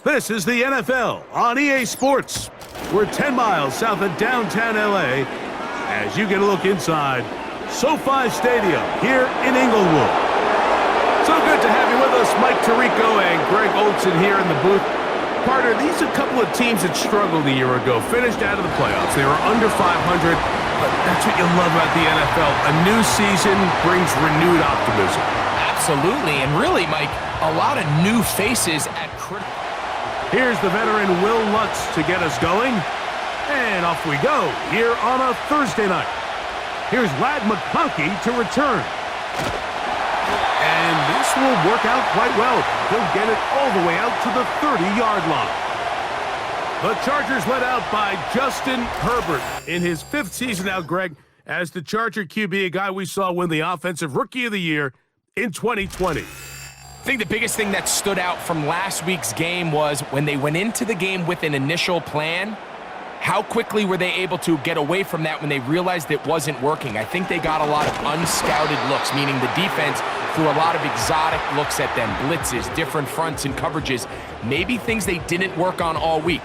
This is the NFL on EA Sports. We're 10 miles south of downtown LA as you get a look inside SoFi Stadium here in Inglewood. So good to have you with us, Mike Tirico and Greg Olson here in the booth. Partner, these are a couple of teams that struggled a year ago, finished out of the playoffs. They were under 500, but that's what you love about the NFL. A new season brings renewed optimism. Absolutely, and really, Mike, a lot of new faces at critical. Here's the veteran Will Lutz to get us going. And off we go here on a Thursday night. Here's Ladd McConkey to return. And this will work out quite well. He'll get it all the way out to the 30-yard line. The Chargers led out by Justin Herbert in his 5th season now, Greg, as the Charger QB, a guy we saw win the Offensive Rookie of the Year in 2020. I think the biggest thing that stood out from last week's game was when they went into the game with an initial plan, how quickly were they able to get away from that when they realized it wasn't working? I think they got a lot of unscouted looks, meaning the defense threw a lot of exotic looks at them, blitzes, different fronts and coverages, maybe things they didn't work on all week.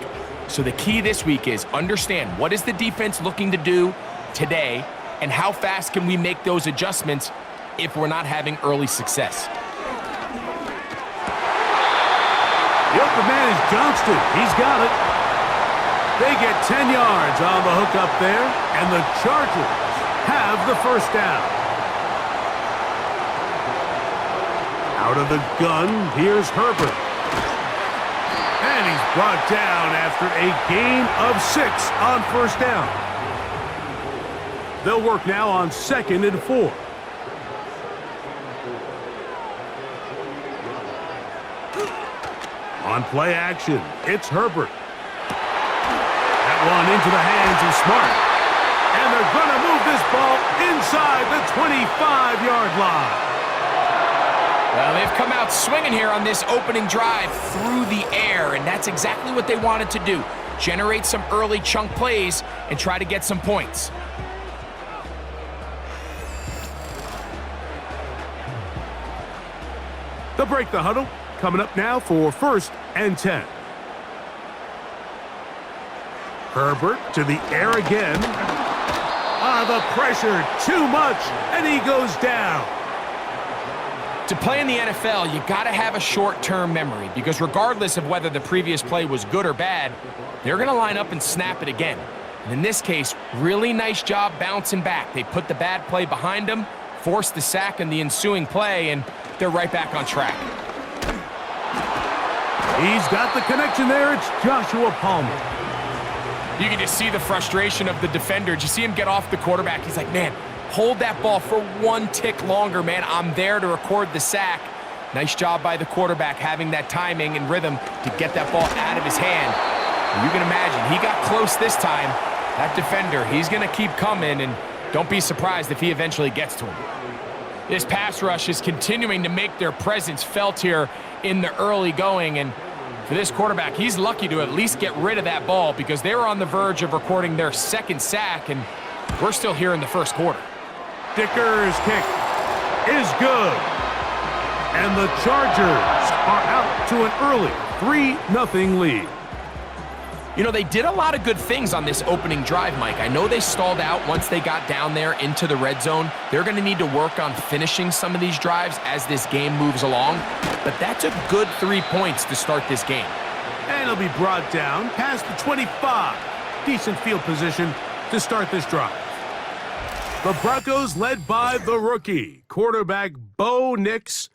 So the key this week is understand what is the defense looking to do today and how fast can we make those adjustments if we're not having early success. The open man is Johnston. He's got it. They get 10 yards on the hook up there, and the Chargers have the first down. Out of the gun, here's Herbert. And he's brought down after a gain of 6 on first down. They'll work now on 2nd and 4. On play action, it's Herbert. That one into the hands of Smart. And they're going to move this ball inside the 25-yard line. Well, they've come out swinging here on this opening drive through the air, and that's exactly what they wanted to do. Generate some early chunk plays and try to get some points. They'll break the huddle. Coming up now for 1st and 10. Herbert to the air again. The pressure, too much, and he goes down. To play in the NFL, you got to have a short-term memory because regardless of whether the previous play was good or bad, they're going to line up and snap it again. And in this case, really nice job bouncing back. They put the bad play behind them, forced the sack in the ensuing play, and they're right back on track. He's got the connection there. It's Joshua Palmer. You can just see the frustration of the defender. Did you see him get off the quarterback? He's like, man, hold that ball for 1 tick longer, man. I'm there to record the sack. Nice job by the quarterback having that timing and rhythm to get that ball out of his hand. And you can imagine, he got close this time. That defender, he's going to keep coming, and don't be surprised if he eventually gets to him. This pass rush is continuing to make their presence felt here in the early going, and for this quarterback, he's lucky to at least get rid of that ball because they were on the verge of recording their 2nd sack, and we're still here in the 1st quarter. Dicker's kick is good. And the Chargers are out to an early 3-0 lead. You know, they did a lot of good things on this opening drive, Mike. I know they stalled out once they got down there into the red zone. They're going to need to work on finishing some of these drives as this game moves along. But that's a good 3 points to start this game. And it'll be brought down past the 25. Decent field position to start this drive. The Broncos led by the rookie, quarterback Bo Nix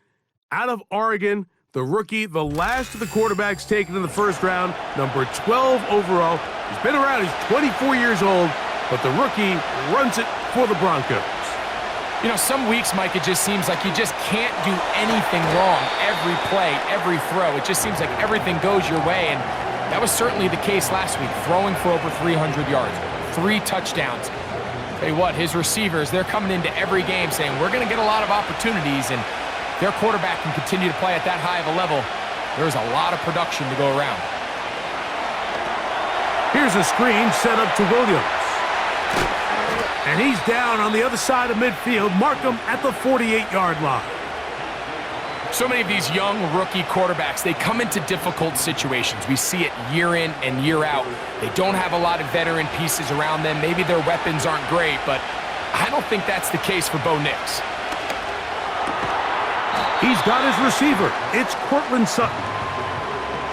out of Oregon. The rookie, the last of the quarterbacks taken in the 1st round, number 12 overall. He's been around, he's 24 years old, but the rookie runs it for the Broncos. You know, some weeks, Mike, it just seems like you just can't do anything wrong. Every play, every throw, it just seems like everything goes your way, and that was certainly the case last week, throwing for over 300 yards, 3 touchdowns. Tell you what, his receivers, they're coming into every game saying, we're going to get a lot of opportunities, and their quarterback can continue to play at that high of a level. There's a lot of production to go around. Here's a screen set up to Williams. And he's down on the other side of midfield. Mark him at the 48-yard line. So many of these young rookie quarterbacks, they come into difficult situations. We see it year in and year out. They don't have a lot of veteran pieces around them. Maybe their weapons aren't great, but I don't think that's the case for Bo Nix. He's got his receiver. It's Courtland Sutton.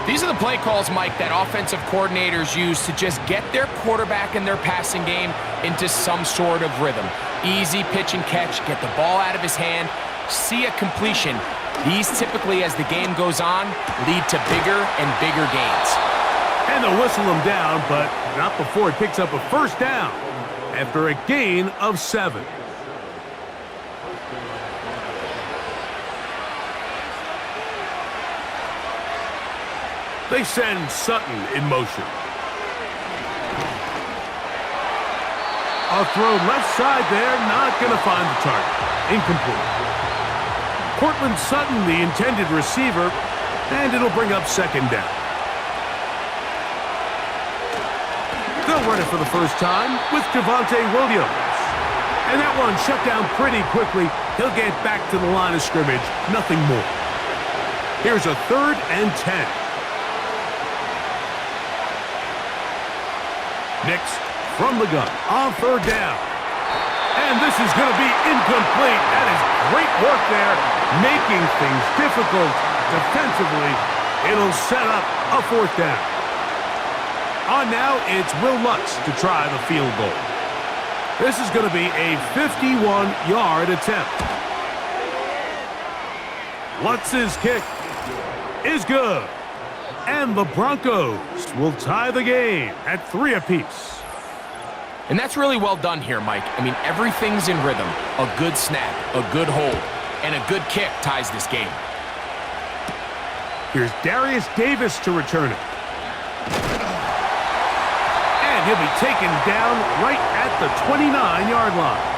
These are the play calls, Mike, that offensive coordinators use to just get their quarterback and their passing game into some sort of rhythm. Easy pitch and catch, get the ball out of his hand, see a completion. These typically, as the game goes on, lead to bigger and bigger gains. And they'll whistle him down, but not before he picks up a first down after a gain of 7. They send Sutton in motion. A throw left side there, not going to find the target. Incomplete. Courtland Sutton, the intended receiver, and it'll bring up second down. They'll run it for the first time with Javonte Williams. And that one shut down pretty quickly. He'll get back to the line of scrimmage, nothing more. Here's a 3rd and 10. Nix from the gun on 3rd down. And this is going to be incomplete. That is great work there, making things difficult defensively. It'll set up a 4th down. On now, it's Will Lutz to try the field goal. This is going to be a 51-yard attempt. Lutz's kick is good. And the Broncos will tie the game at 3 apiece. And that's really well done here, Mike. I mean, everything's in rhythm. A good snap, a good hold, and a good kick ties this game. Here's Darius Davis to return it. And he'll be taken down right at the 29-yard line.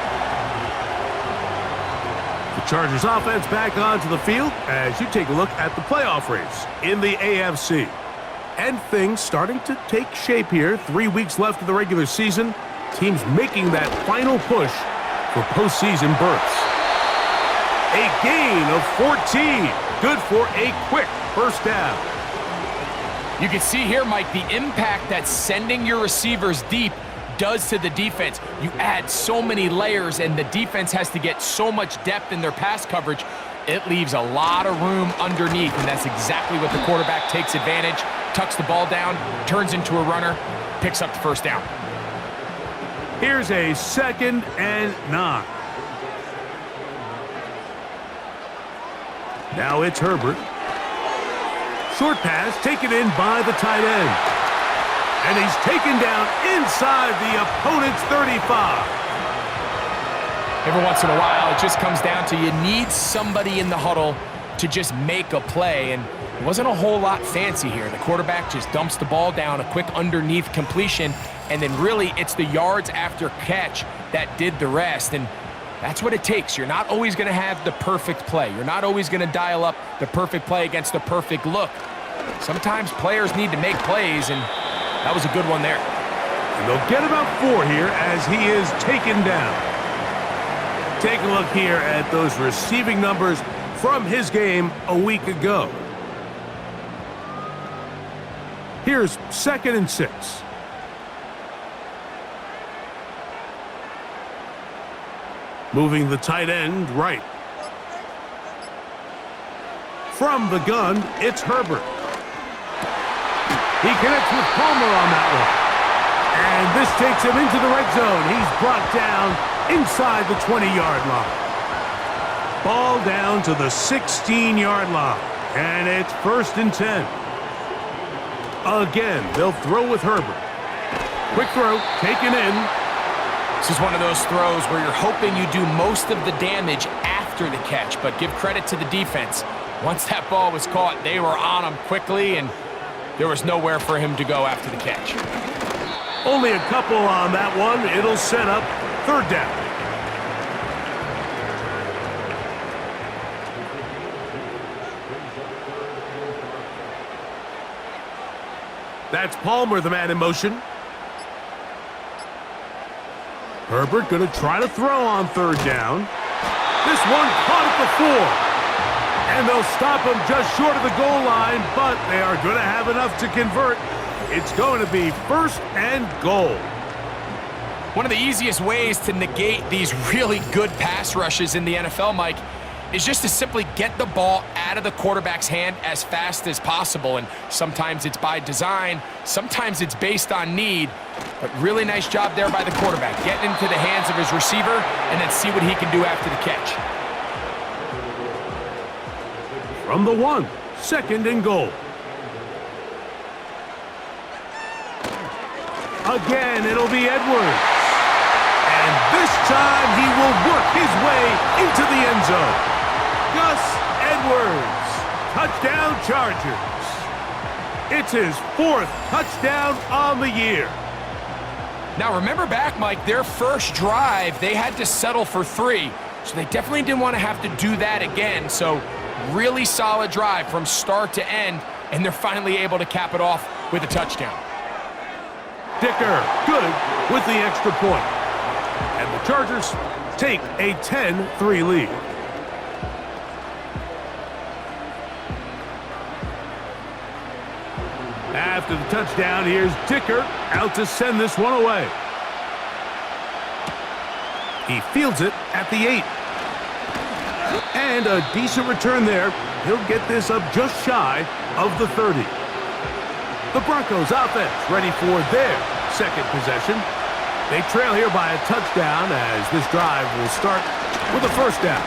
The Chargers offense back onto the field as you take a look at the playoff race in the AFC. And things starting to take shape here. 3 weeks left of the regular season. Teams making that final push for postseason berths. A gain of 14. Good for a quick first down. You can see here, Mike, the impact that sending your receivers deep does to the defense. You add so many layers, and the defense has to get so much depth in their pass coverage. It leaves a lot of room underneath, and that's exactly what the quarterback takes advantage, tucks the ball down, turns into a runner, picks up the first down. Here's a 2nd and 9. Now it's Herbert. Short pass taken in by the tight end. And he's taken down inside the opponent's 35. Every once in a while, it just comes down to you need somebody in the huddle to just make a play, and it wasn't a whole lot fancy here. The quarterback just dumps the ball down, a quick underneath completion, and then really it's the yards after catch that did the rest, and that's what it takes. You're not always going to have the perfect play. You're not always going to dial up the perfect play against the perfect look. Sometimes players need to make plays, and that was a good one there. And they'll get about 4 here as he is taken down. Take a look here at those receiving numbers from his game a week ago. Here's 2nd and 6. Moving the tight end right. From the gun, it's Herbert. He connects with Palmer on that one. And this takes him into the red zone. He's brought down inside the 20-yard line. Ball down to the 16-yard line. And it's 1st and 10. Again, they'll throw with Herbert. Quick throw, taken in. This is one of those throws where you're hoping you do most of the damage after the catch, but give credit to the defense. Once that ball was caught, they were on him quickly, and there was nowhere for him to go after the catch. Only a couple on that one. It'll set up 3rd down. That's Palmer, the man in motion. Herbert going to try to throw on 3rd down. This one caught at the 4. And they'll stop him just short of the goal line, but they are going to have enough to convert. It's going to be 1st and goal. One of the easiest ways to negate these really good pass rushes in the NFL, Mike, is just to simply get the ball out of the quarterback's hand as fast as possible. And sometimes it's by design, sometimes it's based on need. But really nice job there by the quarterback, getting into the hands of his receiver and then see what he can do after the catch. From the 1, 2nd and goal. Again, it'll be Edwards. And this time he will work his way into the end zone. Gus Edwards, touchdown Chargers. It's his 4th touchdown on the year. Now remember back, Mike, their first drive, they had to settle for 3. So they definitely didn't want to have to do that again. So really solid drive from start to end, and they're finally able to cap it off with a touchdown. Dicker, good with the extra point. And the Chargers take a 10-3 lead. After the touchdown, here's Dicker out to send this one away. He fields it at the 8. And a decent return there. He'll get this up just shy of the 30. The Broncos offense ready for their 2nd possession. They trail here by a touchdown as this drive will start with a 1st down.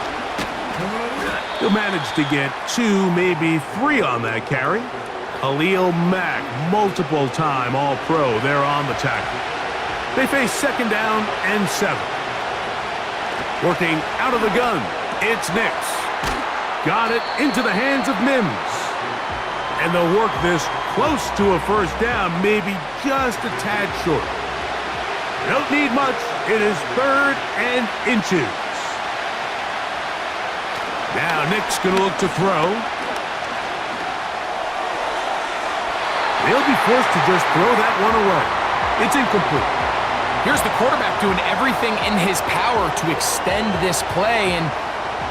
He'll manage to get 2, maybe 3 on that carry. Khalil Mack, multiple time All-Pro there on the tackle. They face 2nd down and 7. Working out of the gun, it's Nix. Got it into the hands of Mims. And they'll work this close to a 1st down, maybe just a tad short. They don't need much. It is 3rd and inches. Now Nick's going to look to throw. They'll be forced to just throw that one away. It's incomplete. Here's the quarterback doing everything in his power to extend this play, and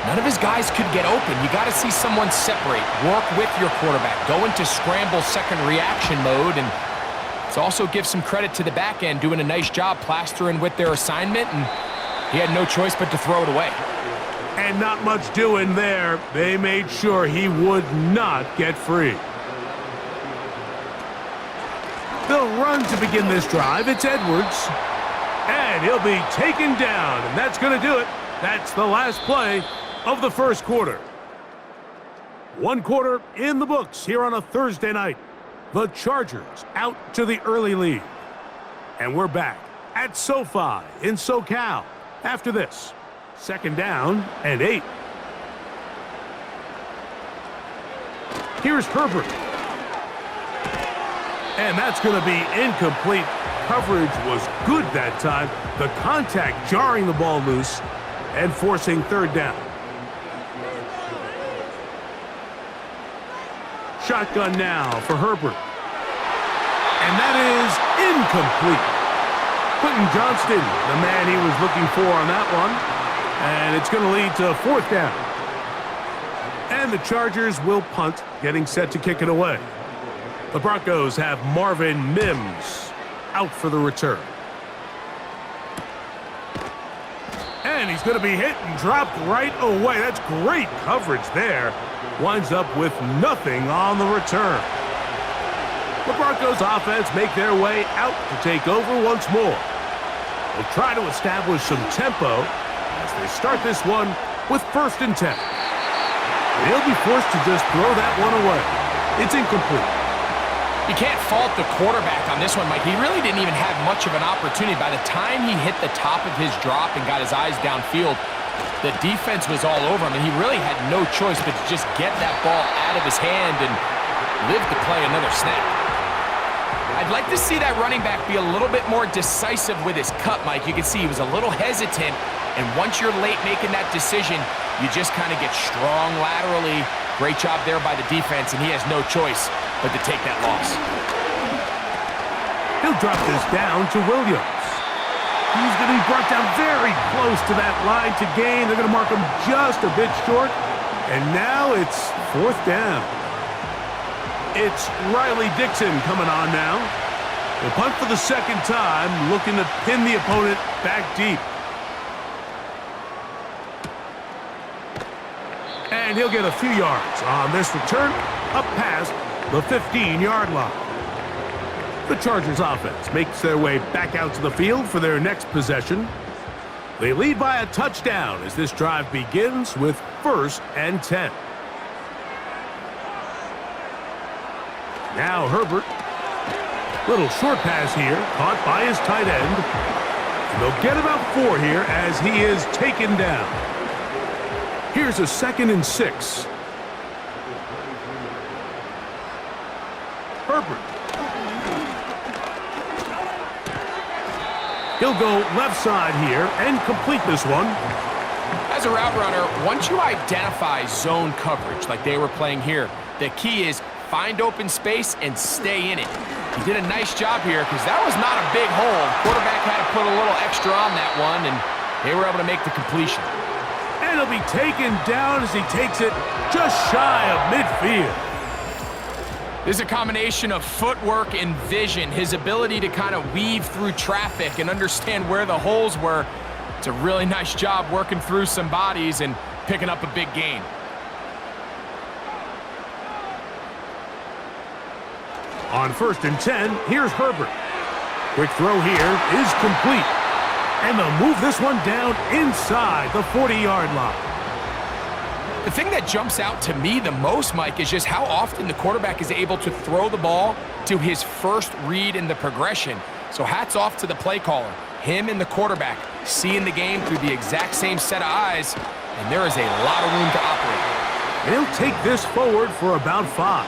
none of his guys could get open. You got to see someone separate, work with your quarterback, go into scramble second reaction mode, and it also gives some credit to the back end doing a nice job plastering with their assignment, and he had no choice but to throw it away. And not much doing there. They made sure he would not get free. They'll run to begin this drive. It's Edwards. And he'll be taken down, and that's going to do it. That's the last play of the 1st quarter. 1 quarter in the books here on a Thursday night. The Chargers out to the early lead. And we're back at SoFi in SoCal after this. 2nd down and 8. Here's Herbert. And that's going to be incomplete. Coverage was good that time. The contact jarring the ball loose and forcing 3rd down. Shotgun now for Herbert. And that is incomplete. Quentin Johnston, the man he was looking for on that one. And it's going to lead to 4th down. And the Chargers will punt, getting set to kick it away. The Broncos have Marvin Mims out for the return. And he's going to be hit and dropped right away. That's great coverage there. Winds up with nothing on the return. The Broncos offense make their way out to take over once more. They'll try to establish some tempo as they start this one with 1st and 10. They'll be forced to just throw that one away. It's incomplete. You can't fault the quarterback on this one, Mike. He really didn't even have much of an opportunity. By the time he hit the top of his drop and got his eyes downfield, the defense was all over him, and he really had no choice but to just get that ball out of his hand and live to play another snap. I'd like to see that running back be a little bit more decisive with his cut, Mike. You can see he was a little hesitant, and once you're late making that decision, you just kind of get strong laterally. Great job there by the defense, and he has no choice but to take that loss. He'll drop this down to Williams. He's going to be brought down very close to that line to gain. They're going to mark him just a bit short. And now it's 4th down. It's Riley Dixon coming on now. The punt for the second time, looking to pin the opponent back deep. And he'll get a few yards on this return up past the 15-yard line. The Chargers offense makes their way back out to the field for their next possession. They lead by a touchdown as this drive begins with 1st and 10. Now Herbert. Little short pass here, caught by his tight end. And they'll get about 4 here as he is taken down. Here's a 2nd and 6. Herbert. He'll go left side here and complete this one. As a route runner, once you identify zone coverage like they were playing here, the key is find open space and stay in it. He did a nice job here because that was not a big hole. Quarterback had to put a little extra on that one, and they were able to make the completion. And he'll be taken down as he takes it just shy of midfield. This is a combination of footwork and vision, his ability to kind of weave through traffic and understand where the holes were. It's a really nice job working through some bodies and picking up a big gain. On 1st and 10, here's Herbert. Quick throw here is complete. And they'll move this one down inside the 40-yard line. The thing that jumps out to me the most, Mike, is just how often the quarterback is able to throw the ball to his first read in the progression. So hats off to the play caller. Him and the quarterback seeing the game through the exact same set of eyes, and there is a lot of room to operate. They'll take this forward for about 5.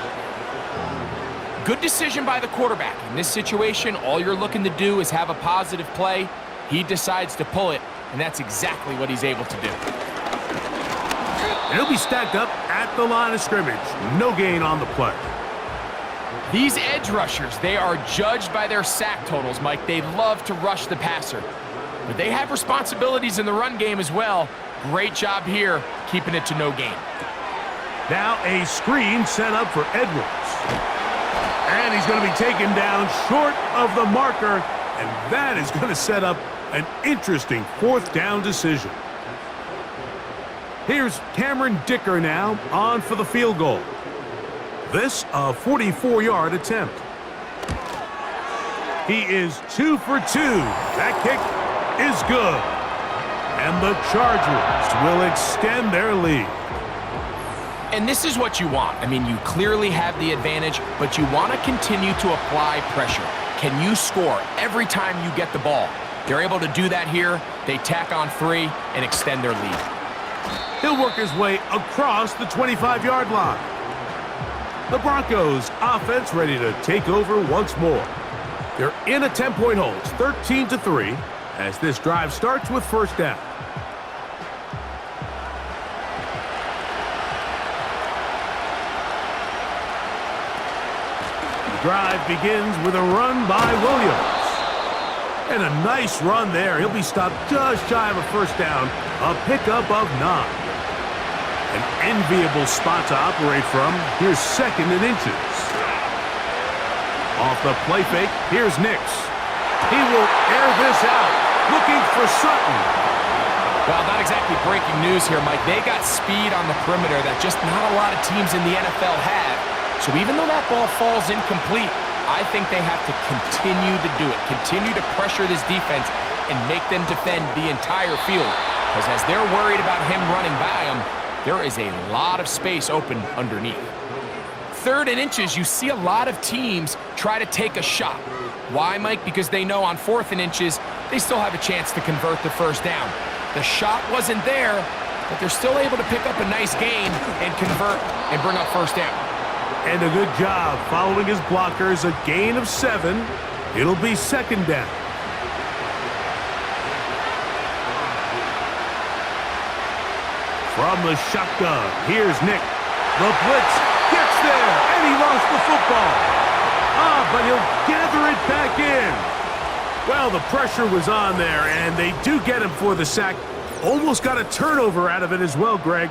Good decision by the quarterback. In this situation, all you're looking to do is have a positive play. He decides to pull it, and that's exactly what he's able to do. And he'll be stacked up at the line of scrimmage. No gain on the play. These edge rushers, they are judged by their sack totals, Mike. They love to rush the passer. But they have responsibilities in the run game as well. Great job here, keeping it to no gain. Now a screen set up for Edwards. And he's going to be taken down short of the marker. And that is going to set up an interesting 4th down decision. Here's Cameron Dicker now on for the field goal. This a 44-yard attempt. He is 2 for 2. That kick is good. And the Chargers will extend their lead. And this is what you want. I mean, you clearly have the advantage, but you want to continue to apply pressure. Can you score every time you get the ball? They're able to do that here. They tack on 3 and extend their lead. He'll work his way across the 25-yard line. The Broncos offense ready to take over once more. They're in a 10-point hole. It's 13-3 as this drive starts with 1st down. The drive begins with a run by Williams. And a nice run there. He'll be stopped just shy of a 1st down. A pickup of 9. An enviable spot to operate from. Here's 2nd and inches. Off the play fake, here's Nix. He will air this out, looking for Sutton. Well, not exactly breaking news here, Mike. They got speed on the perimeter that just not a lot of teams in the NFL have. So even though that ball falls incomplete, I think they have to continue to do it. Continue to pressure this defense and make them defend the entire field. Because as they're worried about him running by them, there is a lot of space open underneath. 3rd and inches, you see a lot of teams try to take a shot. Why, Mike? Because they know on 4th and inches, they still have a chance to convert the 1st down. The shot wasn't there, but they're still able to pick up a nice gain and convert and bring up 1st down. And a good job following his blockers, a gain of 7. It'll be 2nd down. From the shotgun, here's Nick. The blitz gets there, and he lost the football. But he'll gather it back in. Well, the pressure was on there, and they do get him for the sack. Almost got a turnover out of it as well, Greg.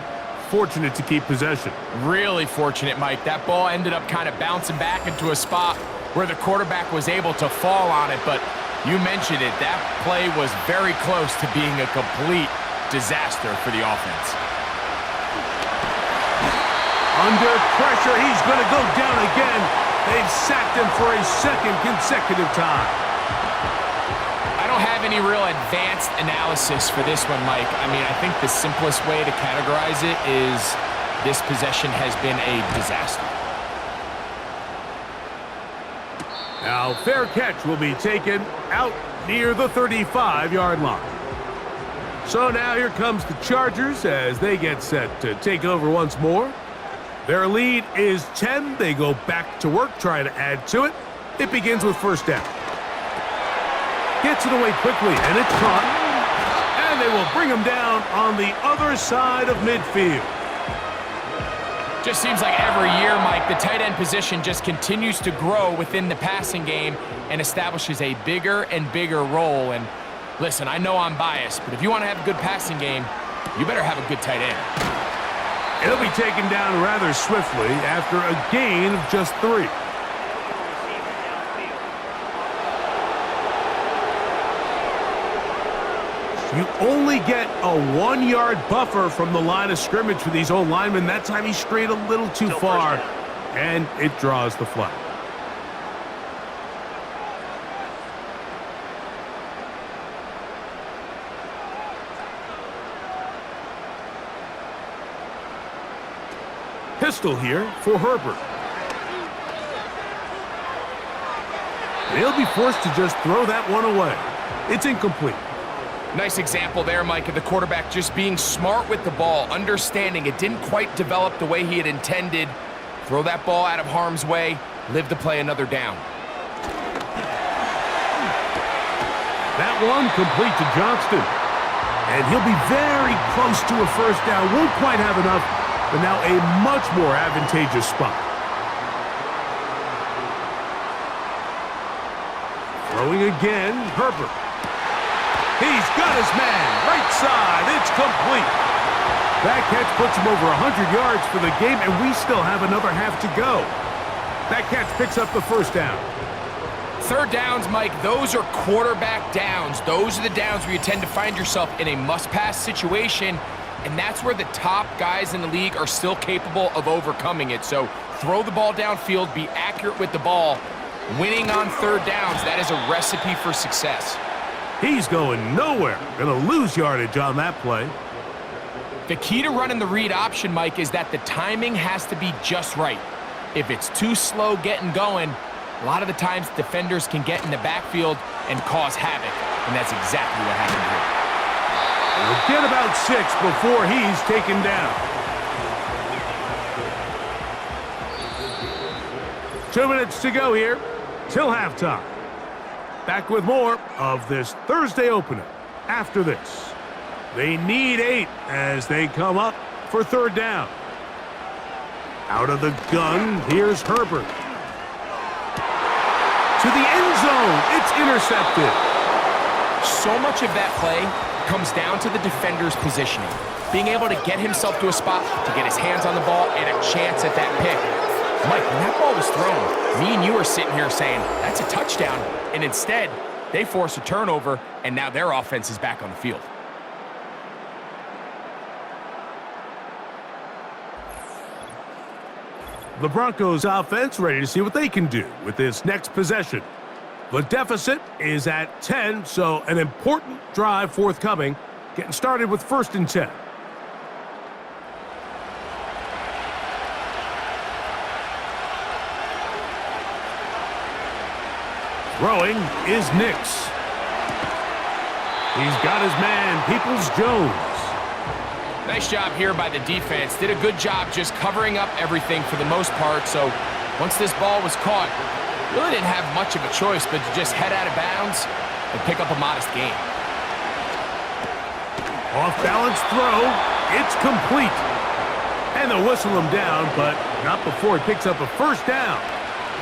fortunate to keep possession. Really fortunate, Mike. That ball ended up kind of bouncing back into a spot where the quarterback was able to fall on it, but you mentioned it. That play was very close to being a complete disaster for the offense. Under pressure, he's going to go down again. They've sacked him for a second consecutive time. I don't have any real advanced analysis for this one, Mike. I mean, I think the simplest way to categorize it is this possession has been a disaster. Now, fair catch will be taken out near the 35-yard line. So now here comes the Chargers as they get set to take over once more. Their lead is 10. They go back to work, try to add to it. It begins with first down. Gets it away quickly, and it's caught. And they will bring him down on the other side of midfield. Just seems like every year, Mike, the tight end position just continues to grow within the passing game and establishes a bigger and bigger role. And listen, I know I'm biased, but if you want to have a good passing game, you better have a good tight end. He'll be taken down rather swiftly after a gain of just 3. You only get a 1-yard buffer from the line of scrimmage for these old linemen. That time he strayed a little too far, and it draws the flag. Pistol here for Herbert. They'll be forced to just throw that one away. It's incomplete. Nice example there, Mike, of the quarterback just being smart with the ball, understanding it didn't quite develop the way he had intended. Throw that ball out of harm's way, live to play another down. That one complete to Johnston. And he'll be very close to a first down. Won't quite have enough, but now a much more advantageous spot. Throwing again, Herbert. He's got his man, right side, it's complete. That catch puts him over 100 yards for the game, and we still have another half to go. That catch picks up the first down. Third downs, Mike, those are quarterback downs. Those are the downs where you tend to find yourself in a must-pass situation, and that's where the top guys in the league are still capable of overcoming it. So throw the ball downfield, be accurate with the ball. Winning on third downs, that is a recipe for success. He's going nowhere. Going to lose yardage on that play. The key to running the read option, Mike, is that the timing has to be just right. If it's too slow getting going, a lot of the times defenders can get in the backfield and cause havoc, and that's exactly what happened here. We'll get about 6 before he's taken down. 2 minutes to go here till halftime. Back with more of this Thursday opener after this. They need 8 as they come up for third down. Out of the gun, here's Herbert. To the end zone, it's intercepted. So much of that play comes down to the defender's positioning. Being able to get himself to a spot, to get his hands on the ball, and a chance at that pick. Mike, when that ball was thrown, me and you are sitting here saying, that's a touchdown. And instead, they force a turnover, and now their offense is back on the field. The Broncos offense ready to see what they can do with this next possession. The deficit is at 10, so an important drive forthcoming. Getting started with 1st and 10. Throwing is Nix. He's got his man, Peoples-Jones. Nice job here by the defense. Did a good job just covering up everything for the most part. So once this ball was caught, really didn't have much of a choice but to just head out of bounds and pick up a modest gain. Off-balance throw. It's complete. And they'll whistle him down, but not before he picks up a first down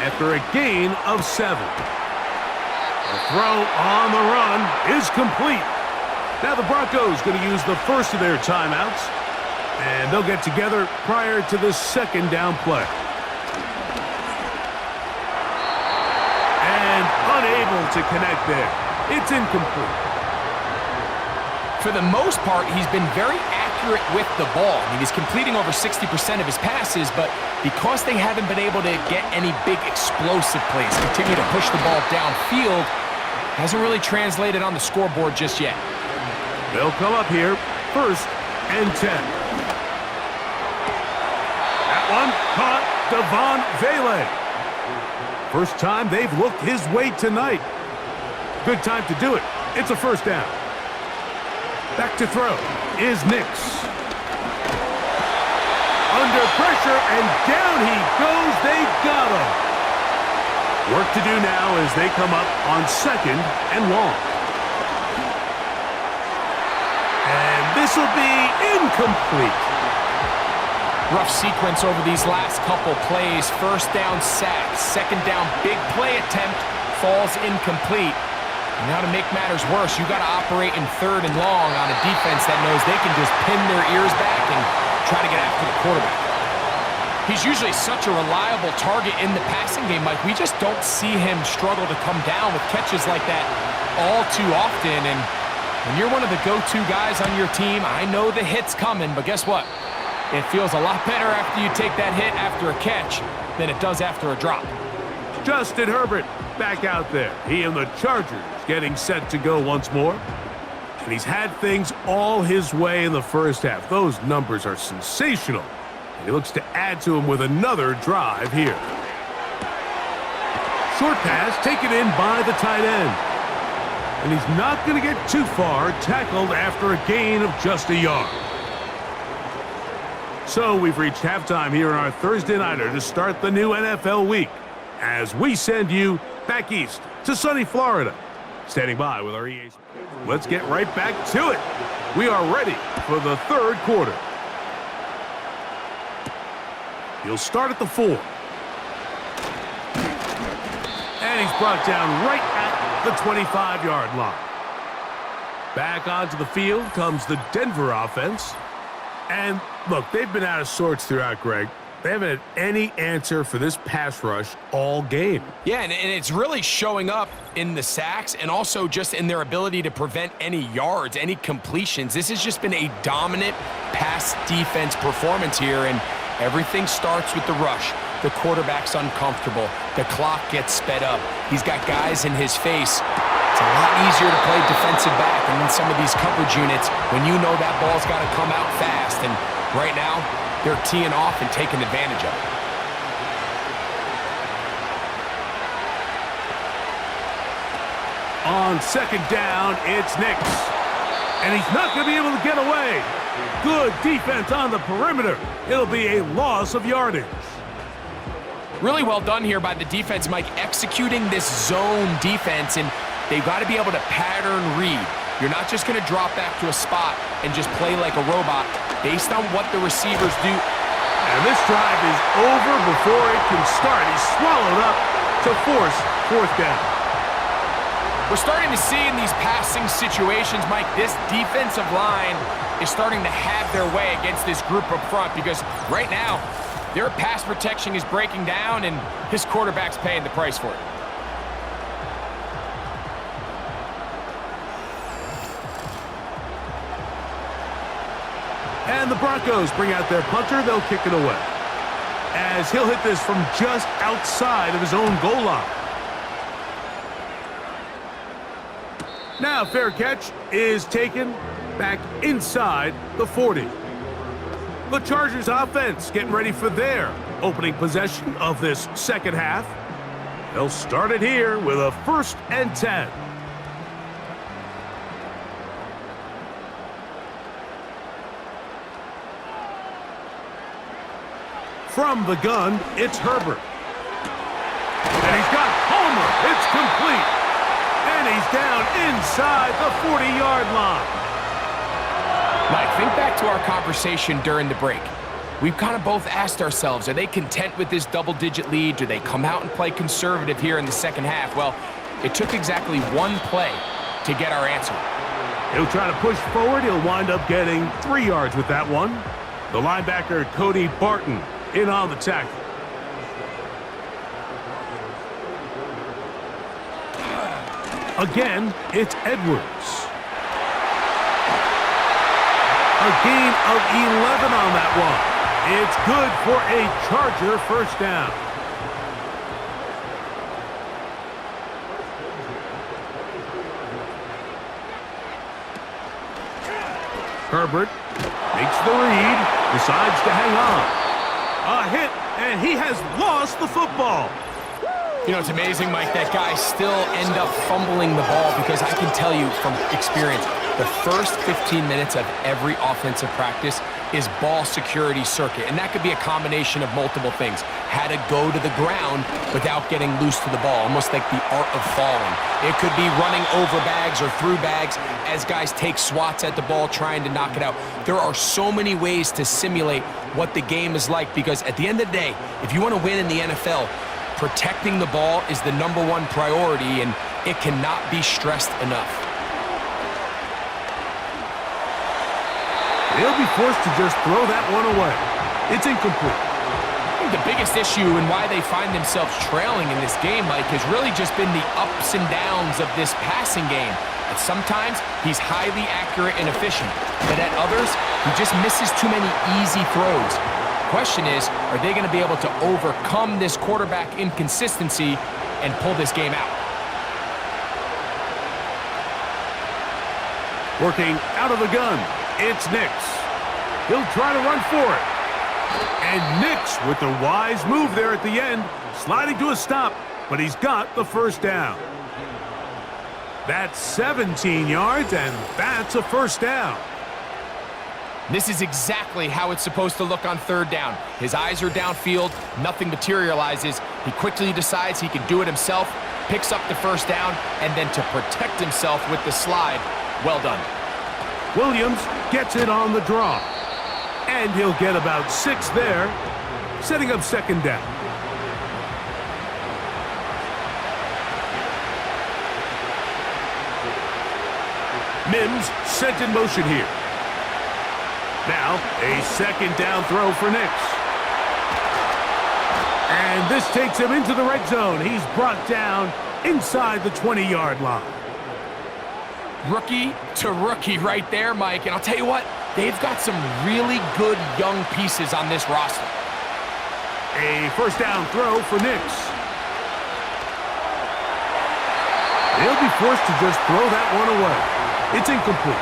after a gain of 7. The throw on the run is complete. Now the Broncos going to use the first of their timeouts. And they'll get together prior to the second down play. And unable to connect there. It's incomplete. For the most part, he's been very accurate with the ball. I mean, he's completing over 60% of his passes, but because they haven't been able to get any big explosive plays, continue to push the ball downfield, hasn't really translated on the scoreboard just yet. They'll come up here, 1st and 10. That one caught Devon Vele. First time they've looked his way tonight. Good time to do it. It's a 1st down. Back to throw is Nix. Under pressure, and down he goes. They got him. Work to do now as they come up on 2nd and long. And this will be incomplete. Rough sequence over these last couple plays. 1st down sack, 2nd down big play attempt, falls incomplete. And now to make matters worse, you got to operate in 3rd and long on a defense that knows they can just pin their ears back and try to get after the quarterback. He's usually such a reliable target in the passing game, Mike. We just don't see him struggle to come down with catches like that all too often. And when you're one of the go-to guys on your team, I know the hit's coming, but guess what? It feels a lot better after you take that hit after a catch than it does after a drop. Justin Herbert back out there. He and the Chargers getting set to go once more. And he's had things all his way in the first half. Those numbers are sensational. And he looks to add to them with another drive here. Short pass taken in by the tight end. And he's not going to get too far, tackled after a gain of just a yard. So we've reached halftime here in our Thursday Nighter to start the new NFL week, as we send you back east to sunny Florida. Standing by with our EA. Let's get right back to it. We are ready for the 3rd quarter. He'll start at the 4. And he's brought down right at the 25-yard line. Back onto the field comes the Denver offense. And look, they've been out of sorts throughout, Greg. They haven't had any answer for this pass rush all game. Yeah, and it's really showing up in the sacks and also just in their ability to prevent any yards, any completions. This has just been a dominant pass defense performance here, and everything starts with the rush. The quarterback's uncomfortable. The clock gets sped up. He's got guys in his face. It's a lot easier to play defensive back and in some of these coverage units when you know that ball's got to come out fast. And right now, they're teeing off and taking advantage of it. On 2nd down, it's Nix. And he's not going to be able to get away. Good defense on the perimeter. It'll be a loss of yardage. Really well done here by the defense, Mike, executing this zone defense, and they've got to be able to pattern read. You're not just going to drop back to a spot and just play like a robot based on what the receivers do. And this drive is over before it can start. He's swallowed up to force 4th down. We're starting to see in these passing situations, Mike, this defensive line is starting to have their way against this group up front because right now, their pass protection is breaking down and his quarterback's paying the price for it. And the Broncos bring out their punter. They'll kick it away, as he'll hit this from just outside of his own goal line. Now fair catch is taken back inside the 40. The Chargers offense getting ready for their opening possession of this second half. They'll start it here with a 1st and 10. From the gun, it's Herbert. And he's got Homer. It's complete. And he's down inside the 40-yard line. Mike, think back to our conversation during the break. We've kind of both asked ourselves, are they content with this double-digit lead? Do they come out and play conservative here in the second half? Well, it took exactly one play to get our answer. He'll try to push forward. He'll wind up getting 3 yards with that one. The linebacker, Cody Barton, in on the tackle. Again, it's Edwards. A gain of 11 on that one. It's good for a Charger first down. Herbert makes the read, decides to hang on. A hit, and he has lost the football. You know, it's amazing, Mike, that guys still end up fumbling the ball because I can tell you from experience, the first 15 minutes of every offensive practice is ball security circuit, and that could be a combination of multiple things. How to go to the ground without getting loose to the ball, almost like the art of falling. It could be running over bags or through bags as guys take swats at the ball trying to knock it out. There are so many ways to simulate what the game is like because at the end of the day, if you want to win in the NFL, protecting the ball is the #1 priority, and it cannot be stressed enough. They'll be forced to just throw that one away. It's incomplete. I think the biggest issue and why they find themselves trailing in this game, Mike, has really just been the ups and downs of this passing game. And sometimes he's highly accurate and efficient, but at others, he just misses too many easy throws. Question is, are they going to be able to overcome this quarterback inconsistency and pull this game out? Working out of the gun, it's Nix. He'll try to run for it. And Nix with the wise move there at the end, sliding to a stop, but he's got the first down. That's 17 yards, and that's a first down. This is exactly how it's supposed to look on third down. His eyes are downfield, nothing materializes. He quickly decides he can do it himself, picks up the first down, and then to protect himself with the slide, well done. Williams gets it on the draw. And he'll get about 6 there, setting up second down. Mims sent in motion here. Now, a second down throw for Nix. And this takes him into the red zone. He's brought down inside the 20-yard line. Rookie to rookie right there, Mike. And I'll tell you what, they've got some really good young pieces on this roster. A first down throw for Nix. They'll be forced to just throw that one away. It's incomplete.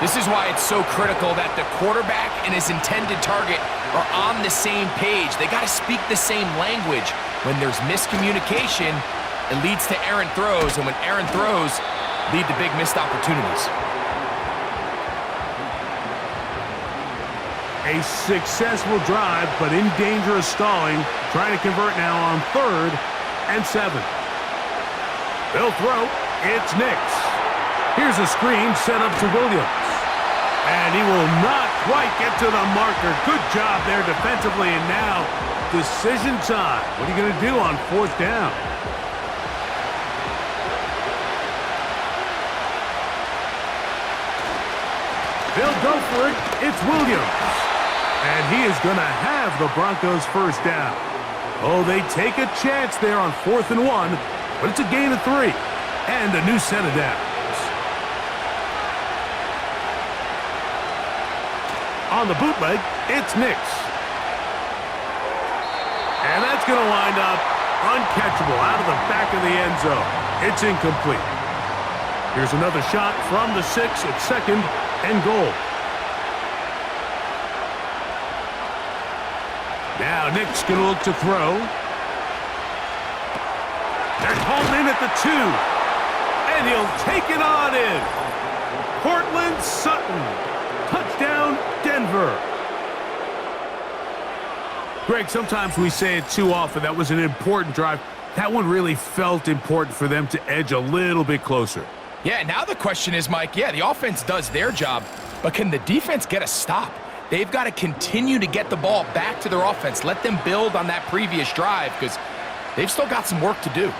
This is why it's so critical that the quarterback and his intended target are on the same page. They got to speak the same language. When there's miscommunication, it leads to errant throws, and when errant throws lead to big missed opportunities. A successful drive, but in danger of stalling. Trying to convert now on 3rd and 7. They'll throw. It's Nix. Here's a screen set up to Williams. And he will not quite get to the marker. Good job there defensively. And now, decision time. What are you going to do on 4th down? They'll go for it. It's Williams. And he is going to have the Broncos first down. Oh, they take a chance there on 4th and 1, but it's a gain of 3 and a new set of downs. On the bootleg, it's Nix. And that's going to wind up uncatchable out of the back of the end zone. It's incomplete. Here's another shot from the 6 at 2nd and goal. Now Nick's going to look to throw. They're called in at the 2. And he'll take it on in. Cortland Sutton. Touchdown, Denver. Greg, sometimes we say it too often. That was an important drive. That one really felt important for them to edge a little bit closer. Yeah, now the question is, Mike, yeah, the offense does their job, but can the defense get a stop? They've got to continue to get the ball back to their offense. Let them build on that previous drive because they've still got some work to do.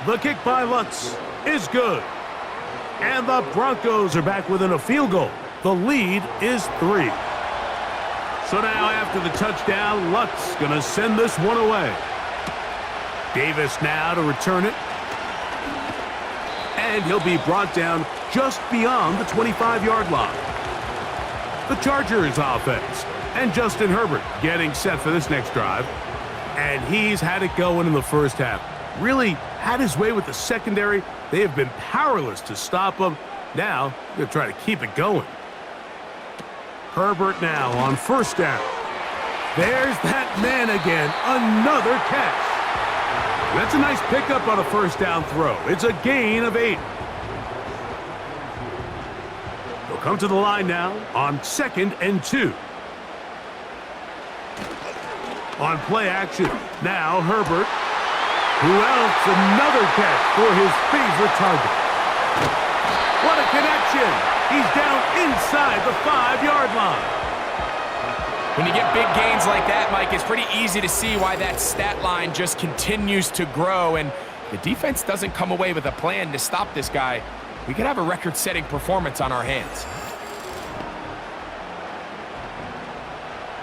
The kick by Lutz is good. And the Broncos are back within a field goal The lead is 3. So now after the touchdown, Luck's going to send this one away. Davis now to return it. And he'll be brought down just beyond the 25-yard line. The Chargers offense. And Justin Herbert getting set for this next drive. And he's had it going in the first half. Really had his way with the secondary. They have been powerless to stop him. Now, they're trying to keep it going. Herbert now on first down. There's that man again. Another catch. That's a nice pickup on a first down throw. It's a gain of 8. They'll come to the line now on 2nd and 2. On play action. Now Herbert. Who else? Another catch for his favorite target. What a connection. He's down inside the 5-yard line. When you get big gains like that, Mike, it's pretty easy to see why that stat line just continues to grow, and the defense doesn't come away with a plan to stop this guy. We could have a record-setting performance on our hands.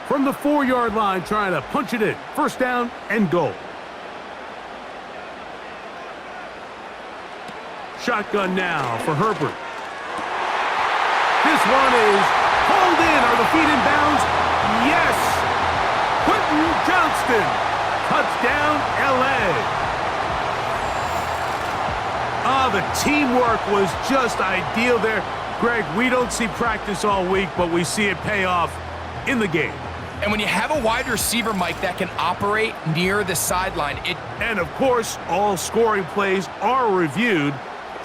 From the 4-yard line, trying to punch it in. First down and goal. Shotgun now for Herbert. This one is hauled in. Are the feet in bounds? Yes! Quentin Johnston. Touchdown, L.A. The teamwork was just ideal there. Greg, we don't see practice all week, but we see it pay off in the game. And when you have a wide receiver, Mike, that can operate near the sideline, And, of course, all scoring plays are reviewed.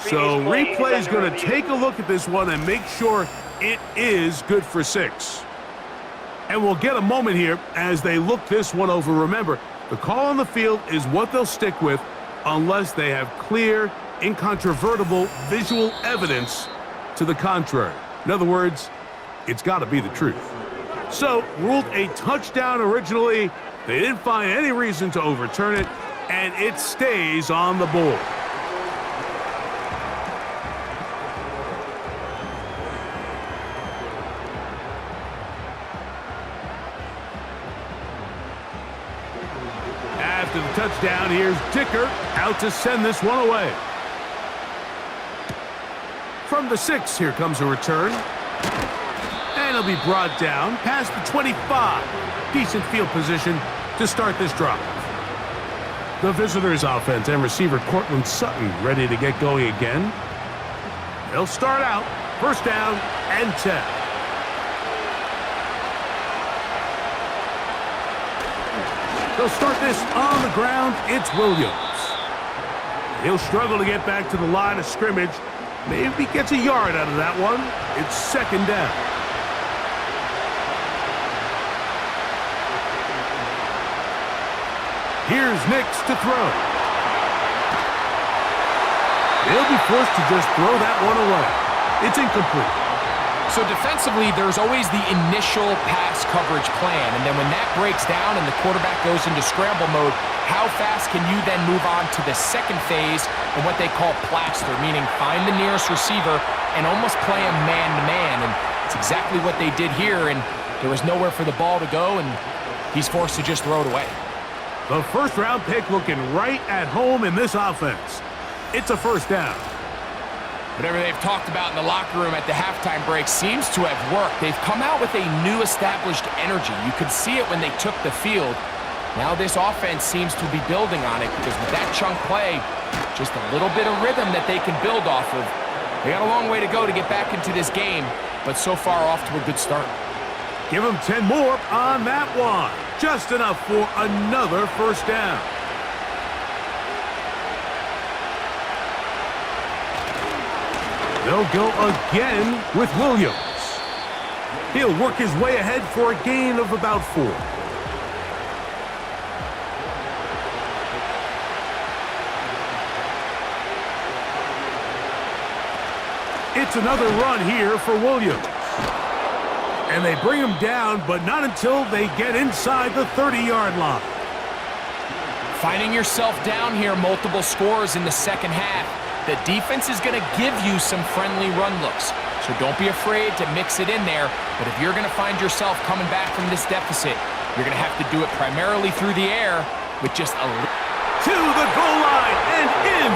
So replay is going to take a look at this one and make sure it is good for 6. And we'll get a moment here as they look this one over. Remember, the call on the field is what they'll stick with unless they have clear, incontrovertible visual evidence to the contrary. In other words, it's got to be the truth. So, ruled a touchdown originally. They didn't find any reason to overturn it, and it stays on the board. After the touchdown, here's Dicker out to send this one away. From the 6, here comes a return. And he'll be brought down past the 25. Decent field position to start this drive. The visitors' offense and receiver Cortland Sutton ready to get going again. They'll start out first down and 10. They'll start this on the ground. It's Williams. He'll struggle to get back to the line of scrimmage. Maybe gets a yard out of that one. It's second down. Here's Nix to throw. They'll be forced to just throw that one away. It's incomplete. So defensively, there's always the initial pass coverage plan, and then when that breaks down and the quarterback goes into scramble mode, how fast can you then move on to the second phase and what they call plaster, meaning find the nearest receiver and almost play him man-to-man, and it's exactly what they did here, and there was nowhere for the ball to go, and he's forced to just throw it away. The first-round pick looking right at home in this offense. It's a first down. Whatever they've talked about in the locker room at the halftime break seems to have worked. They've come out with a new established energy. You could see it when they took the field. Now this offense seems to be building on it because with that chunk play, just a little bit of rhythm that they can build off of. They got a long way to go to get back into this game, but so far off to a good start. Give them 10 more on that one. Just enough for another first down. They'll go again with Williams. He'll work his way ahead for a gain of about 4. It's another run here for Williams. And they bring him down, but not until they get inside the 30-yard line. Finding yourself down here, multiple scores in the second half. The defense is going to give you some friendly run looks. So don't be afraid to mix it in there. But if you're going to find yourself coming back from this deficit, you're going to have to do it primarily through the air with just a little. To the goal line and in.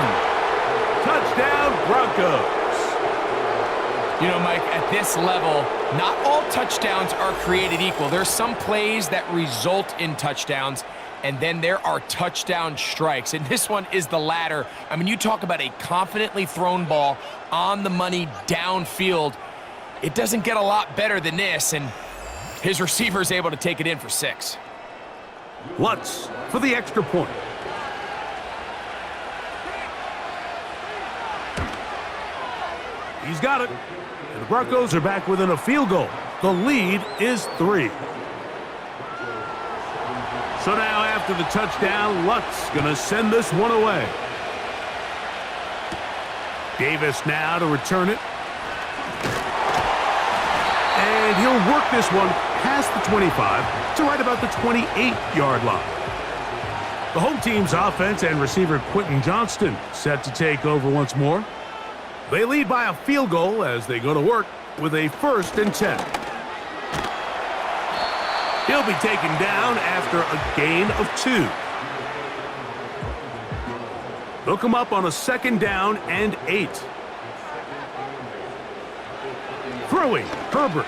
Touchdown, Broncos. You know, Mike, at this level, not all touchdowns are created equal. There's some plays that result in touchdowns, and then there are touchdown strikes. And this one is the latter. I mean, you talk about a confidently thrown ball on the money downfield. It doesn't get a lot better than this, and his receiver is able to take it in for 6. Lutz for the extra point. He's got it. And the Broncos are back within a field goal. The lead is 3. So now after the touchdown, Lutz going to send this one away. Davis now to return it. And he'll work this one past the 25 to right about the 28-yard line. The home team's offense and receiver Quentin Johnston set to take over once more. They lead by a field goal as they go to work with a 1st and 10. He'll be taken down after a gain of 2. They'll come up on a 2nd down and 8. Throwing, Herbert.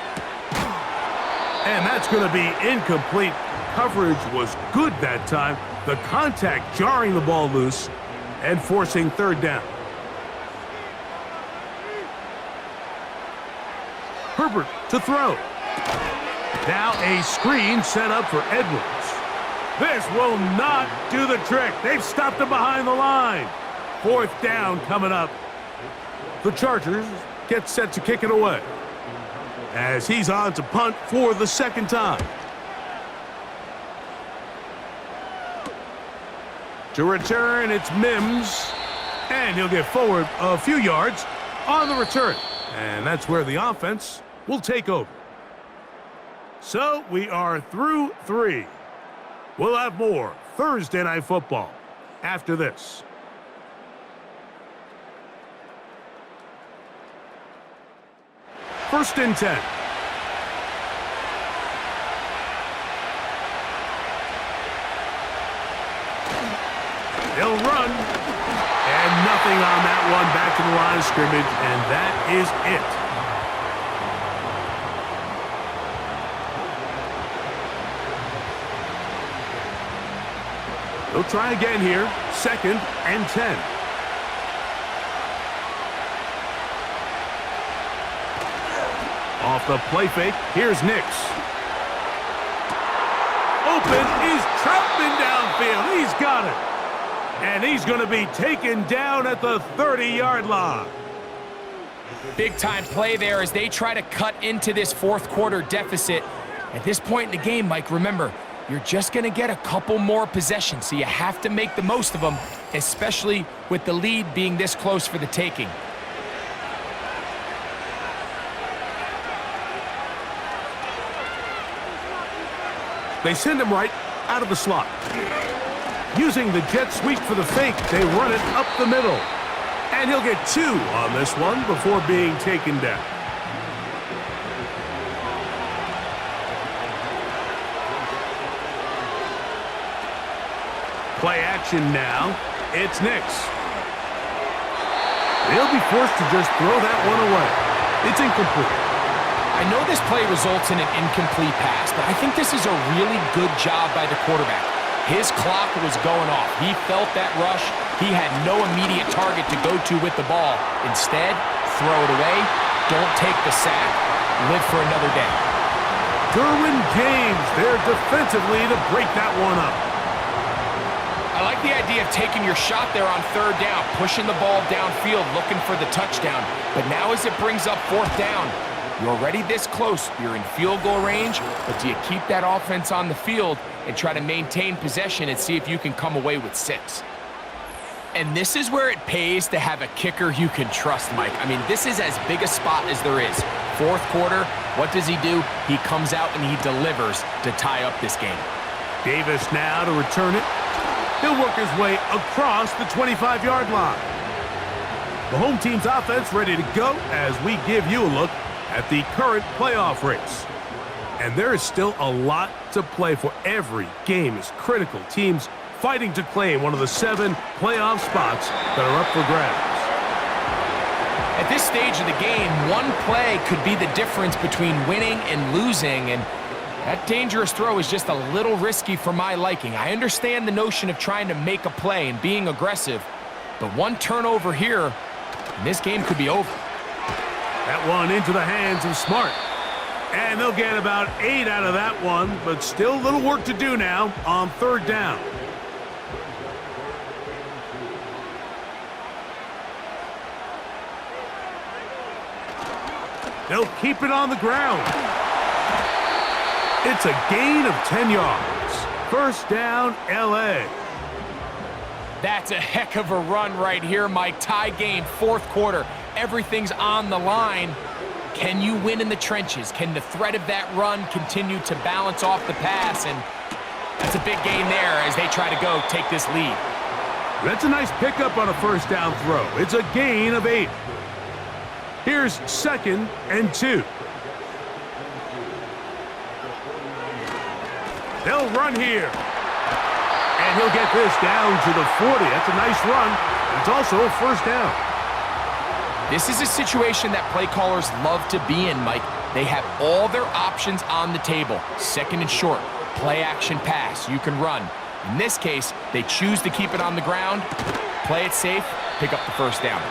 And that's going to be incomplete. Coverage was good that time. The contact jarring the ball loose and forcing 3rd down. Herbert to throw. Now a screen set up for Edwards. This will not do the trick. They've stopped him behind the line. 4th down coming up. The Chargers get set to kick it away as he's on to punt for the 2nd time. To return, it's Mims, and he'll get forward a few yards on the return. And that's where the offense will take over. So we are through 3. We'll have more Thursday Night Football after this. First and 10. They'll run. And nothing on that one. Back to the line of scrimmage, and that is it. They'll try again here. 2nd and 10. Off the play fake, here's Nix. Open is Troutman downfield. He's got it. And he's going to be taken down at the 30-yard line. Big-time play there as they try to cut into this 4th quarter deficit. At this point in the game, Mike, remember, you're just going to get a couple more possessions, so you have to make the most of them, especially with the lead being this close for the taking. They send him right out of the slot. Using the jet sweep for the fake, they run it up the middle. And he'll get 2 on this one before being taken down. Play action now. It's Nix. They'll be forced to just throw that one away. It's incomplete. I know this play results in an incomplete pass, but I think this is a really good job by the quarterback. His clock was going off. He felt that rush. He had no immediate target to go to with the ball. Instead, throw it away. Don't take the sack. Live for another day. Derwin James there defensively to break that one up. I like the idea of taking your shot there on 3rd down, pushing the ball downfield, looking for the touchdown. But now as it brings up 4th down, you're already this close. You're in field goal range, but do you keep that offense on the field and try to maintain possession and see if you can come away with 6? And this is where it pays to have a kicker you can trust, Mike. I mean, this is as big a spot as there is. 4th quarter, what does he do? He comes out and he delivers to tie up this game. Davis now to return it. He'll work his way across the 25-yard line. The home team's offense ready to go as we give you a look at the current playoff race. And there is still a lot to play for. Every game is critical. Teams fighting to claim one of the 7 playoff spots that are up for grabs. At this stage of the game, one play could be the difference between winning and losing, and that dangerous throw is just a little risky for my liking. I understand the notion of trying to make a play and being aggressive, but one turnover here, and this game could be over. That one into the hands of Smart. And they'll get about 8 out of that one, but still a little work to do now on 3rd down. They'll keep it on the ground. It's a gain of 10 yards. 1st down, L.A. That's a heck of a run right here, Mike. Tie game, 4th quarter. Everything's on the line. Can you win in the trenches? Can the threat of that run continue to balance off the pass? And that's a big gain there as they try to go take this lead. That's a nice pickup on a 1st down throw. It's a gain of 8. Here's 2nd and 2. They'll run here. And he'll get this down to the 40. That's a nice run. It's also a 1st down. This is a situation that play callers love to be in, Mike. They have all their options on the table. 2nd and short, play action pass, you can run. In this case, they choose to keep it on the ground, play it safe, pick up the 1st down.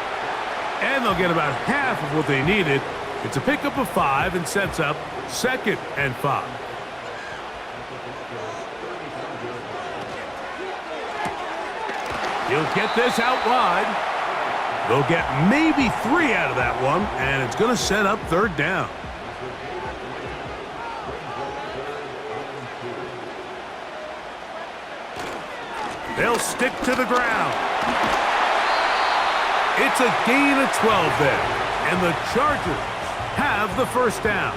And they'll get about half of what they needed. It's a pickup of 5 and sets up 2nd and 5. He'll get this out wide. They'll get maybe 3 out of that one, and it's going to set up 3rd down. They'll stick to the ground. It's a gain of 12 there, and the Chargers have the 1st down.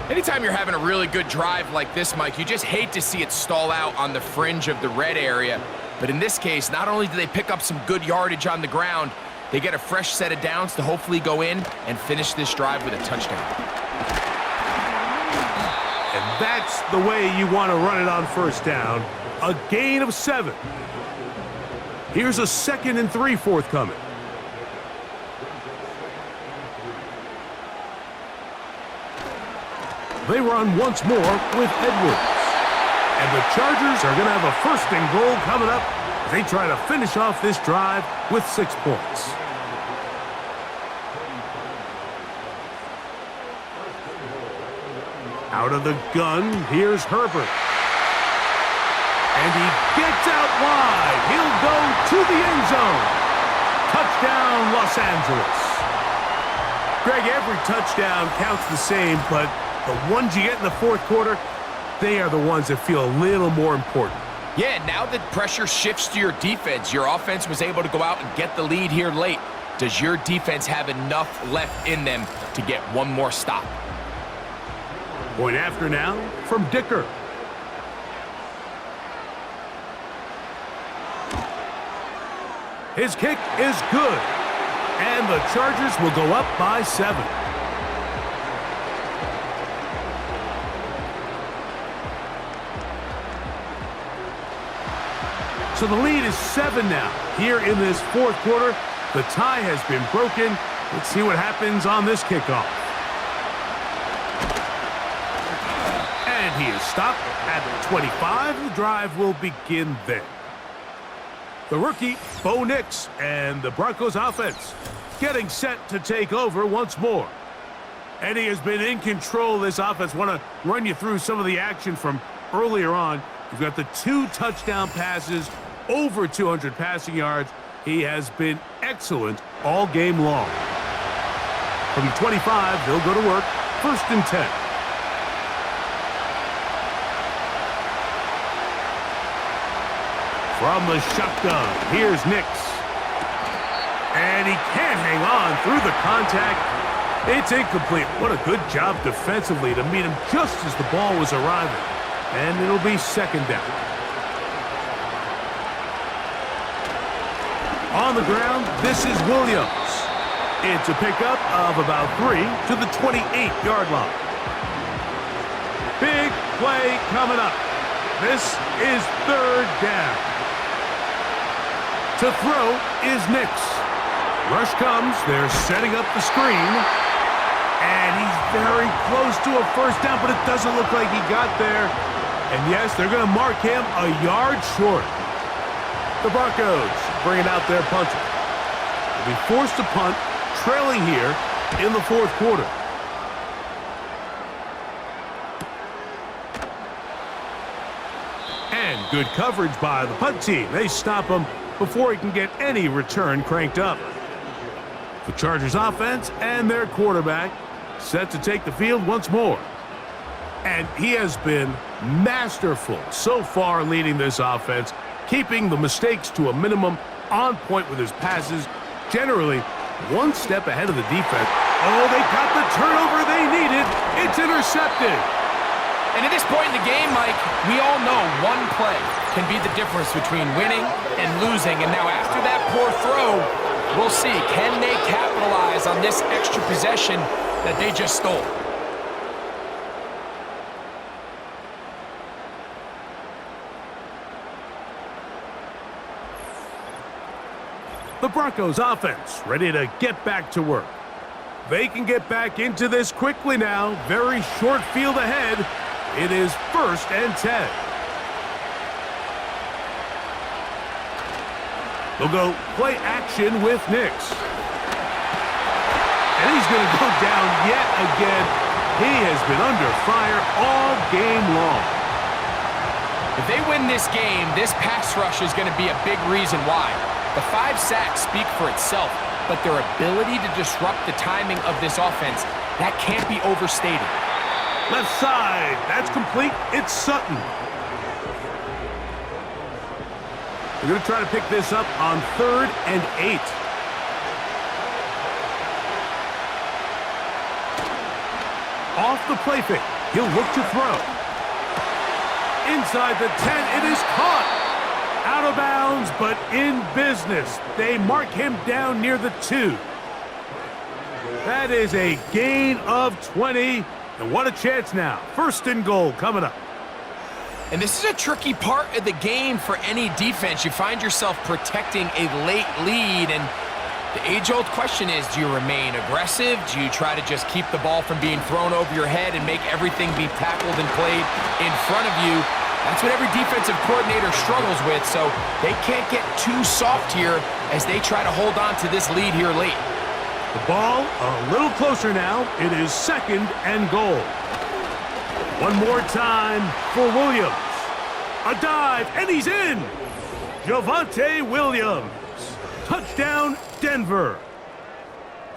Anytime you're having a really good drive like this, Mike, you just hate to see it stall out on the fringe of the red area. But in this case, not only do they pick up some good yardage on the ground, they get a fresh set of downs to hopefully go in and finish this drive with a touchdown. And that's the way you want to run it on 1st down. A gain of 7. Here's a 2nd and 3 forthcoming. They run once more with Edwards. And the Chargers are going to have a 1st and goal coming up as they try to finish off this drive with 6 points. Out of the gun, here's Herbert. And he gets out wide. He'll go to the end zone. Touchdown, Los Angeles. Greg, every touchdown counts the same, but the ones you get in the 4th quarter, they are the ones that feel a little more important. Yeah, now that pressure shifts to your defense, your offense was able to go out and get the lead here late. Does your defense have enough left in them to get one more stop? Point after now from Dicker. His kick is good, and the Chargers will go up by 7. So the lead is 7 now. Here in this 4th quarter, the tie has been broken. Let's see what happens on this kickoff. And he is stopped at the 25. The drive will begin there. The rookie, Bo Nix, and the Broncos offense getting set to take over once more. And he has been in control of this offense. Want to run you through some of the action from earlier on. We've got the 2 touchdown passes, over 200 passing yards. He has been excellent all game long. From the 25, they'll go to work. 1st and 10. From the shotgun, here's Nix. And he can't hang on through the contact. It's incomplete. What a good job defensively to meet him just as the ball was arriving. And it'll be 2nd down. On the ground, this is Williams. It's a pickup of about 3 to the 28-yard line. Big play coming up. This is 3rd down. To throw is Nix. Rush comes. They're setting up the screen. And he's very close to a first down, but it doesn't look like he got there. And yes, they're going to mark him a yard short. The Broncos bringing out their punter. They'll be forced to punt, trailing here in the 4th quarter. And good coverage by the punt team. They stop him before he can get any return cranked up. The Chargers offense and their quarterback set to take the field once more. And he has been masterful so far leading this offense, keeping the mistakes to a minimum, on point with his passes, generally one step ahead of the defense. Oh, they got the turnover they needed. It's intercepted. And at this point in the game, Mike, we all know one play can be the difference between winning and losing. And now after that poor throw, we'll see, can they capitalize on this extra possession that they just stole? The Broncos offense ready to get back to work. They can get back into this quickly now. Very short field ahead. It is 1st and 10. They'll go play action with Nix. And he's going to go down yet again. He has been under fire all game long. If they win this game, this pass rush is going to be a big reason why. The 5 sacks speak for itself, but their ability to disrupt the timing of this offense, that can't be overstated. Left side, that's complete. It's Sutton. They're going to try to pick this up on 3rd and 8. Off the play fake. He'll look to throw. Inside the 10, it is caught. Out of bounds, but in business. They mark him down near the 2. That is a gain of 20. And what a chance now. 1st and goal coming up. And this is a tricky part of the game for any defense. You find yourself protecting a late lead, and the age-old question is, do you remain aggressive? Do you try to just keep the ball from being thrown over your head and make everything be tackled and played in front of you? That's what every defensive coordinator struggles with, so they can't get too soft here as they try to hold on to this lead here late. The ball a little closer now. It is 2nd and goal. One more time for Williams. A dive, and he's in. Javonte Williams. Touchdown, Denver.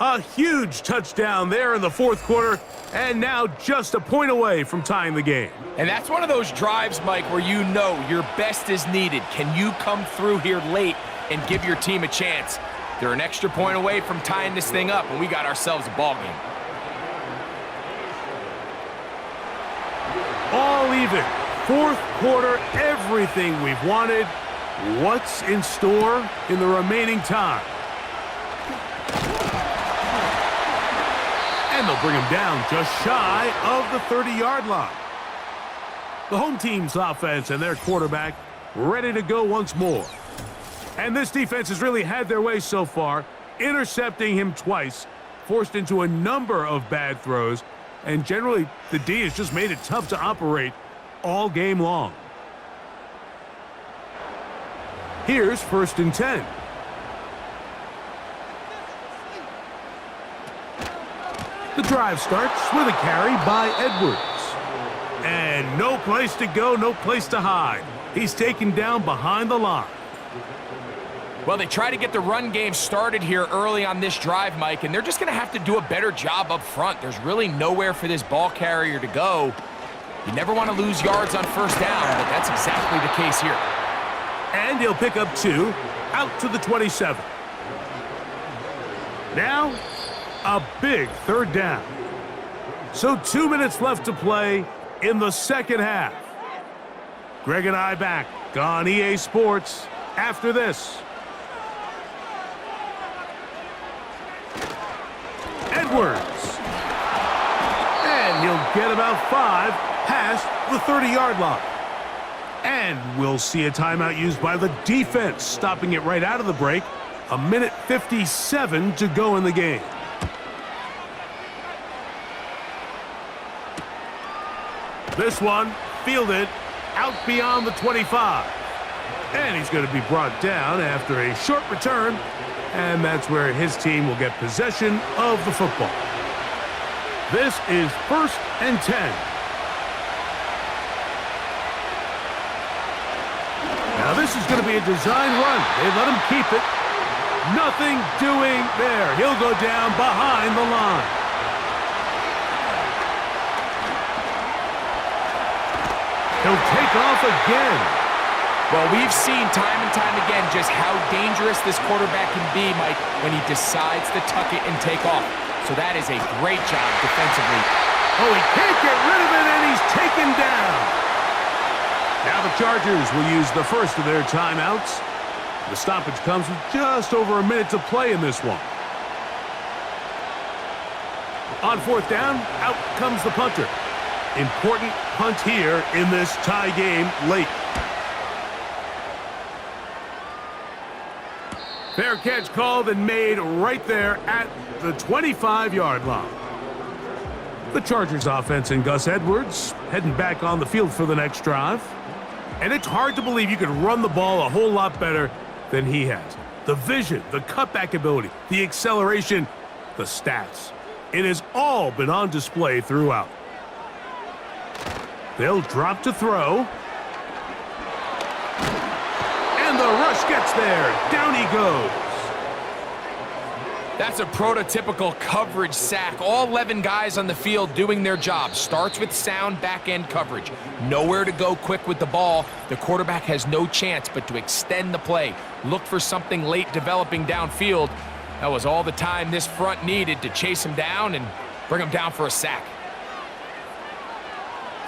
A huge touchdown there in the 4th quarter, and now just a point away from tying the game. And that's one of those drives, Mike, where you know your best is needed. Can you come through here late and give your team a chance? They're an extra point away from tying this thing up, and we got ourselves a ball game. All even. 4th quarter, everything we've wanted. What's in store in the remaining time? And they'll bring him down just shy of the 30-yard line. The home team's offense and their quarterback ready to go once more. And this defense has really had their way so far, intercepting him twice, forced into a number of bad throws, and generally the D has just made it tough to operate all game long. Here's 1st and 10. The drive starts with a carry by Edwards. And no place to go, no place to hide. He's taken down behind the line. Well, they try to get the run game started here early on this drive, Mike, and they're just going to have to do a better job up front. There's really nowhere for this ball carrier to go. You never want to lose yards on 1st down, but that's exactly the case here. And he'll pick up 2 out to the 27. Now, a big 3rd down. So 2 minutes left to play in the 2nd half. Greg and I back on EA Sports after this. Edwards. And he'll get about 5 past the 30-yard line. And we'll see a timeout used by the defense, stopping it right out of the break. 1:57 to go in the game. This one fielded out beyond the 25. And he's going to be brought down after a short return. And that's where his team will get possession of the football. This is 1st and 10. Now this is going to be a design run. They let him keep it. Nothing doing there. He'll go down behind the line. He'll take off again. Well, we've seen time and time again just how dangerous this quarterback can be, Mike, when he decides to tuck it and take off. So that is a great job defensively. Oh, he can't get rid of it, and he's taken down. Now the Chargers will use the first of their timeouts. The stoppage comes with just over a minute to play in this one. On 4th down, out comes the punter. Important punt here in this tie game late. Fair catch called and made right there at the 25-yard line. The Chargers offense and Gus Edwards heading back on the field for the next drive. And it's hard to believe you could run the ball a whole lot better than he has. The vision, the cutback ability, the acceleration, the stats. It has all been on display throughout. They'll drop to throw. And the rush gets there. Down he goes. That's a prototypical coverage sack. All 11 guys on the field doing their job. Starts with sound back-end coverage. Nowhere to go quick with the ball. The quarterback has no chance but to extend the play. Look for something late developing downfield. That was all the time this front needed to chase him down and bring him down for a sack.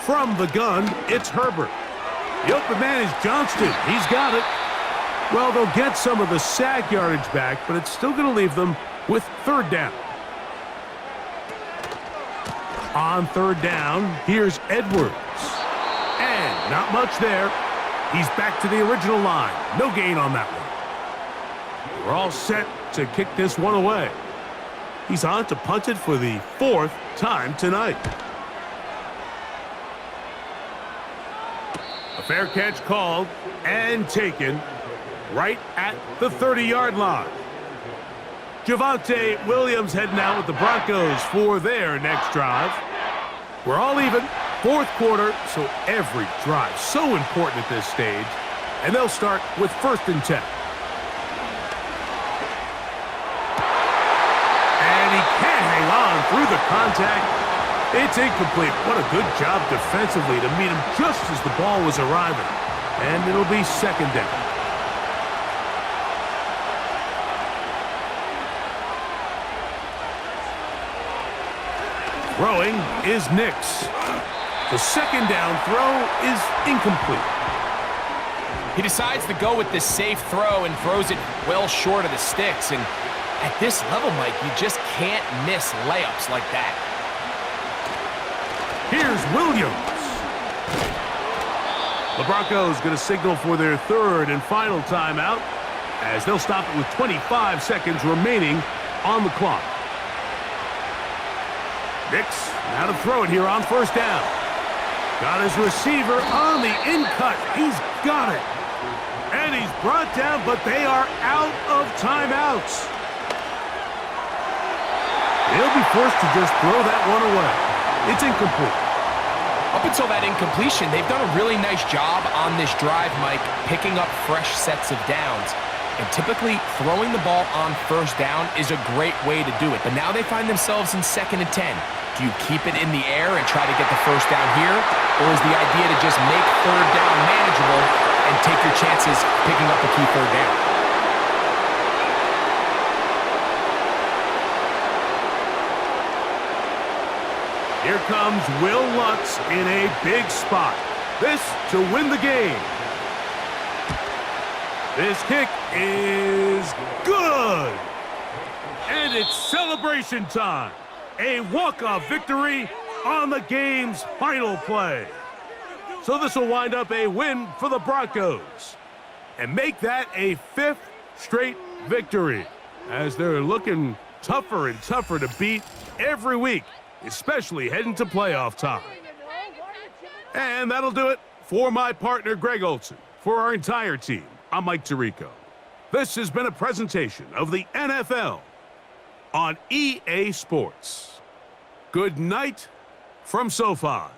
From the gun, it's Herbert. The open man is Johnston. He's got it. Well, they'll get some of the sack yardage back, but it's still going to leave them with 3rd down. On 3rd down, here's Edwards. And not much there. He's back to the original line. No gain on that one. We're all set to kick this one away. He's on to punt it for the 4th time tonight. A fair catch called and taken right at the 30-yard line. Javonte Williams heading out with the Broncos for their next drive. We're all even. 4th quarter, so every drive so important at this stage. And they'll start with 1st and 10. And he can't hang on through the contact. It's incomplete. What a good job defensively to meet him just as the ball was arriving. And it'll be 2nd down. Throwing is Nix. The 2nd down throw is incomplete. He decides to go with this safe throw and throws it well short of the sticks. And at this level, Mike, you just can't miss layups like that. Here's Williams. The Broncos going to signal for their 3rd and final timeout as they'll stop it with 25 seconds remaining on the clock. Nix now to throw it here on 1st down. Got his receiver on the in-cut. He's got it. And he's brought down, but they are out of timeouts. He'll be forced to just throw that one away. It's incomplete. Up until that incompletion, they've done a really nice job on this drive, Mike, picking up fresh sets of downs. And typically, throwing the ball on 1st down is a great way to do it. But now they find themselves in 2nd and 10. Do you keep it in the air and try to get the 1st down here? Or is the idea to just make 3rd down manageable and take your chances picking up a key 3rd down? Here comes Will Lutz in a big spot. This to win the game. This kick is good. And it's celebration time. a walk-off victory on the game's final play. So this will wind up a win for the Broncos and make that a 5th straight victory, as they're looking tougher and tougher to beat every week, especially heading to playoff time. And that'll do it for my partner, Greg Olson. For our entire team, I'm Mike Tirico. This has been a presentation of the NFL on EA Sports. Good night from SoFi.